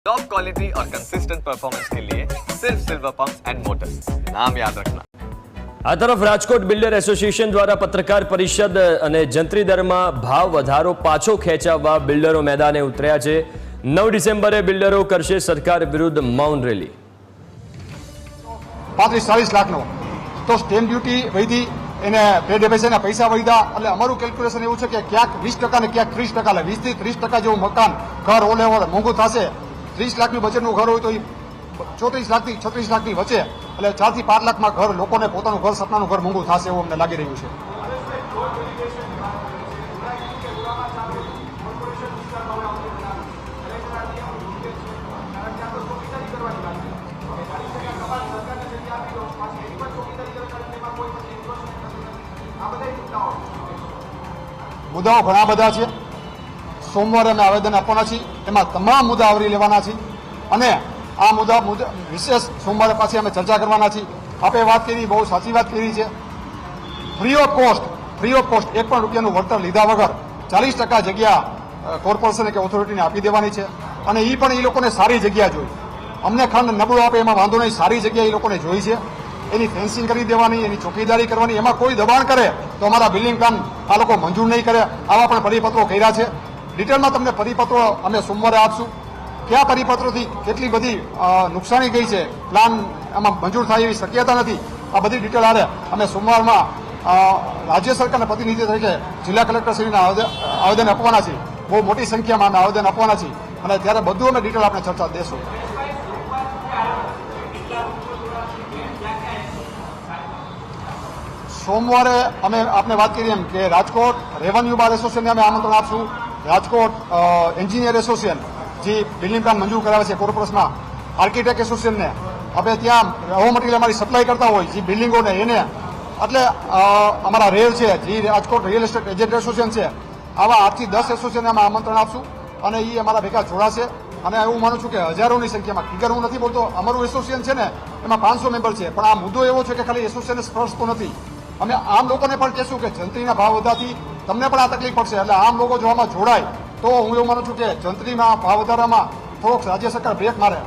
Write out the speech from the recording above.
Top quality और consistent performance के लिए सिर्फ सिल्वर पंप्स एंड मोटर्स, नाम याद रखना। આ તરફ રાજકોટ બિલ્ડર એસોસિએશન દ્વારા પત્રકાર પરિષદ અને જંત્રી દરમાં ભાવ વધારો પાછો ખેંચાવવા બિલ્ડરો મેદાને ઉતર્યા છે। 9 ડિસેમ્બરે બિલ્ડરો કરશે સરકાર વિરુદ્ધ મૌન રેલી। 35-40 લાખનો તો સ્ટેમ્પ ડ્યુટી વધી, એને પે ડેબેશનના પૈસા વધ્યા, એટલે અમારું કેલ્ક્યુલેશન એવું છે કે ક્યાંક 20% ને ક્યાંક 30%, 20 થી 30% જેવું મકાન ઘર ઓલે મોંઘું થશે। 30 લાખનું બજેટનું ઘર હોય તો એ 34 લાખથી 36 લાખની વચ્ચે, એટલે 4 થી 5 લાખમાં ઘર લોકોને પોતાનું ઘર સપનાનું ઘર મોંઘું થશે એવું અમને લાગી રહ્યું છે। મુદ્દાઓ ઘણા બધા છે। સોમવારે અમે આવેદન આપવાના છીએ, એમાં તમામ મુદ્દા આવરી લેવાના છે અને આ મુદ્દા વિશેષ સોમવારે પાછી અમે ચર્ચા કરવાના છીએ। આપણે વાત કરી, બહુ સાચી વાત કરી છે। ફ્રી ઓફ કોસ્ટ 1 પણ રૂપિયાનું વળતર લીધા વગર 40% જગ્યા કોર્પોરેશને કે ઓથોરિટીને આપી દેવાની છે અને એ પણ એ લોકોને સારી જગ્યા જોઈ। અમને ખંડ નબળો આપે એમાં વાંધો નહીં, સારી જગ્યા એ લોકોને જોઈ છે। એની ફેન્સિંગ કરી દેવાની, એની ચોકીદારી કરવાની, એમાં કોઈ દબાણ કરે તો અમારા બિલ્ડિંગ પ્લાન આ લોકો મંજૂર નહીં કરે। આવા પણ પરિપત્રો કર્યા છે। ડિટેલમાં તમને પરિપત્રો અમે સોમવારે આપશું। કયા પરિપત્રોથી કેટલી બધી નુકસાની ગઈ છે, પ્લાન આમાં મંજૂર થાય એવી શક્યતા નથી, આ બધી ડિટેલ આરે અમે સોમવારમાં રાજ્ય સરકારના પ્રતિનિધિ તરીકે જિલ્લા કલેક્ટરશ્રીના આવેદન આપવાના છીએ। બહુ મોટી સંખ્યામાં અમે આવેદન આપવાના છીએ અને ત્યારે બધું અમે ડિટેલ આપણે ચર્ચા દેશું। સોમવારે અમે આપને વાત કરી એમ કે રાજકોટ રેવન્યુ બાર એસોસિએશનને અમે આમંત્રણ આપશું। રાજકોટ એન્જિનિયર એસોસિએશન જે બિલ્ડિંગ પ્લાન મંજૂર કરાવે છે કોર્પોરેશનમાં, આર્કિટેક્ટ એસોસિએશનને, આપણે ત્યાં રો મટીરિયલ અમારી સપ્લાય કરતા હોય જે બિલ્ડિંગોને એને, એટલે અમારા રેલ છે જે Rajkot real estate agent association છે, આવા 8 થી 10 એસોસિએશનને અમે આમંત્રણ આપશું અને એ અમારા ભેગા જોડાશે। અને એવું માનું છું કે હજારોની સંખ્યામાં, ફિગર હું નથી બોલતો, અમારું એસોસિએશન છે ને એમાં 500 મેમ્બર છે, પણ આ મુદ્દો એવો છે કે ખાલી એસોસિએશનને સ્પર્શતો નથી। અમે આમ લોકોને પણ કહેશું કે જંત્રીના ભાવ વધવાથી તમને પણ આ તકલીફ પડશે, એટલે આમ લોકો જો આમાં જોડાય તો હું એવું માનું છું કે જંત્રીના ભાવ વધારામાં થોડોક રાજ્ય સરકાર બ્રેક મારે।